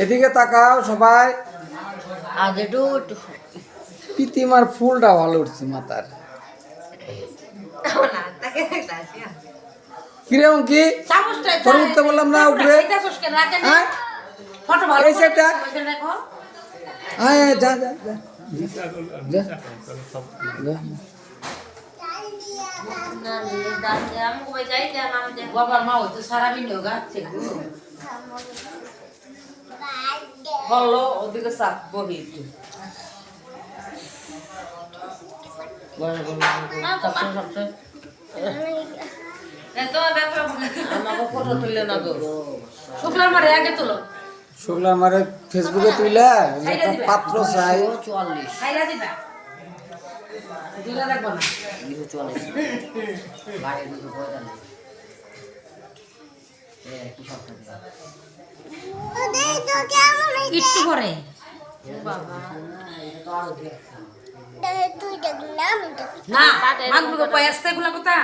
এদিকে তাকাও সবাই। আজ একটু প্রীতিমার ফুলটা ভালো উঠছে মাথার। কিরে অঙ্কি তোর উঠতে বললাম না উপরে। হ্যাঁ ফটো ভালো এই সাইডটা দেখো। হ্যাঁ যা যা যা যা যা। বাবার মা হইতো সারা দিন গাচ্ছে হলো ওদিকে সাপ বহি একটু আমাকে ফটো তুললে না গো শুক্লার মারে আগে তোলো শুক্লা আমারে ফেসবুকে তুইলা একটা পাত্র চাই 44 খাইলা দিবা দিলা রাখবা না 244 বাইরে 245 কি সবটা একটু পরে বাবা না মাগবো পয়সা গুলা কথা